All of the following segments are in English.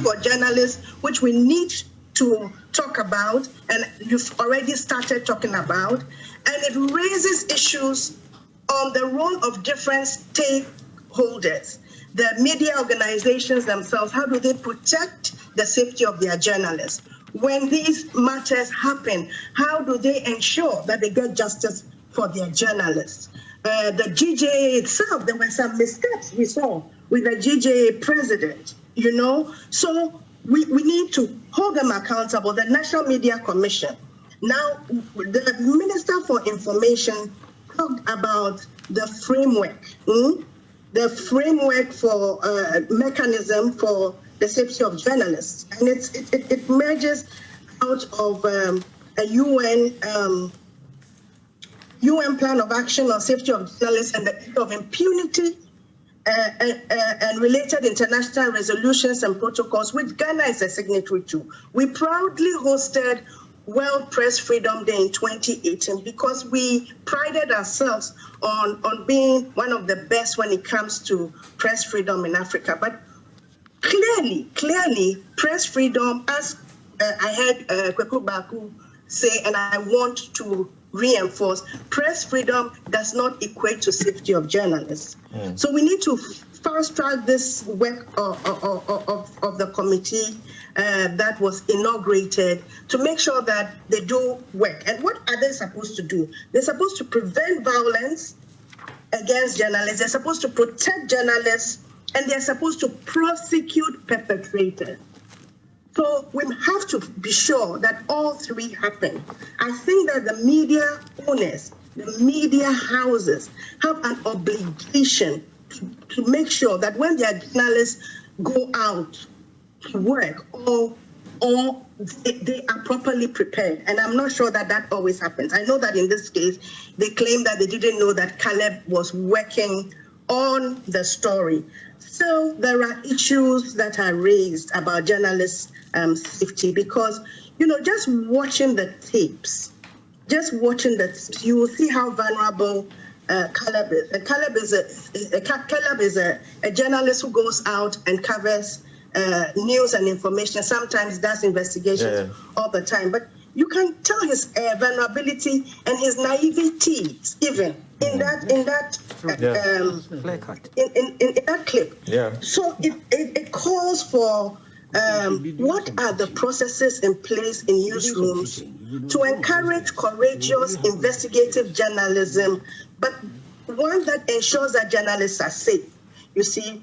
for journalists, which we need to talk about, and you've already started talking about, and it raises issues on the role of different stakeholders, the media organizations themselves. How do they protect the safety of their journalists? When these matters happen, how do they ensure that they get justice for their journalists? The GJA itself, there were some missteps we saw with the GJA president, So we need to hold them accountable. The National Media Commission. Now, the Minister for Information talked about the framework, the framework for mechanism for the safety of journalists, and it emerges out of a UN plan of action on safety of journalists and the issue of impunity and related international resolutions and protocols, which Ghana is a signatory to. We proudly hosted World Press Freedom Day in 2018 because we prided ourselves on being one of the best when it comes to press freedom in Africa. But clearly, press freedom, as I heard Kweku Baku say, and I want to reinforce, press freedom does not equate to safety of journalists. So we need to fast track this work of the committee that was inaugurated to make sure that they do work. And what are they supposed to do? They're supposed to prevent violence against journalists. They're supposed to protect journalists, and they're supposed to prosecute perpetrators. So we have to be sure that all three happen. I think that the media owners, the media houses have an obligation to make sure that when their journalists go out to work or they are properly prepared. And I'm not sure that that always happens. I know that in this case, they claim that they didn't know that Caleb was working on the story. So there are issues that are raised about journalists' safety because, just watching the tapes, you will see how vulnerable Caleb is. And Caleb is a journalist who goes out and covers news and information, sometimes does investigations all the time. But you can tell his vulnerability and his naivety, even in that clip. Yeah. So it calls for what are the processes in place in newsrooms to encourage courageous investigative journalism, but one that ensures that journalists are safe. You see,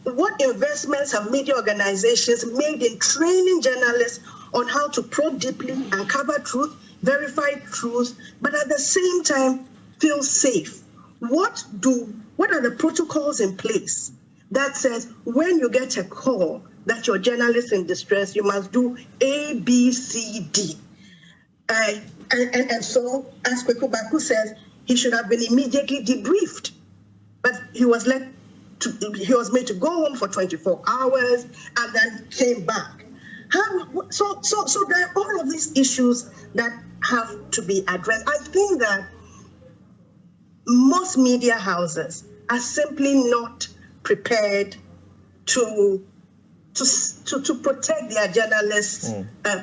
what investments have media organizations made in training journalists on how to probe deeply, uncover truth, verify truth, but at the same time feel safe? What are the protocols in place that says when you get a call that you're a journalist in distress, you must do A, B, C, D? And so, as Kweku Baku says, he should have been immediately debriefed, but he was made to go home for 24 hours and then came back. So there are all of these issues that have to be addressed. I think that most media houses are simply not prepared to protect their journalists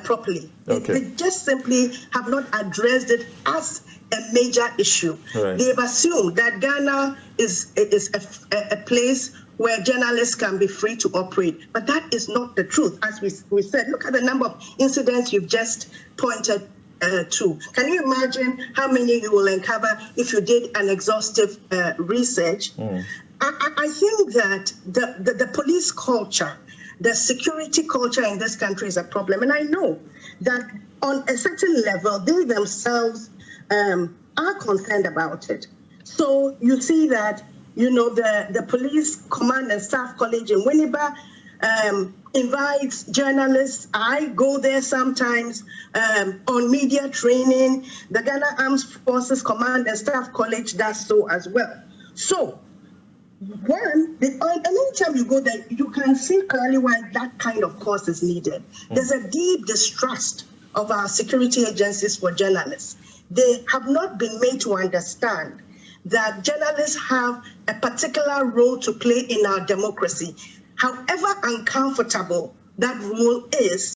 properly. Okay. They just simply have not addressed it as a major issue. Right. They've assumed that Ghana is a place where journalists can be free to operate. But that is not the truth. As we said, look at the number of incidents you've just pointed to. Can you imagine how many you will uncover if you did an exhaustive research? I think that the police culture, the security culture in this country is a problem. And I know that on a certain level, they themselves are concerned about it. So you see that, the Police Command and Staff College in Winneba invites journalists. I go there sometimes on media training. The Ghana Armed Forces Command and Staff College does so as well. So, anytime you go there, you can see clearly why that kind of course is needed. There's a deep distrust of our security agencies for journalists. They have not been made to understand that journalists have a particular role to play in our democracy. However uncomfortable that rule is,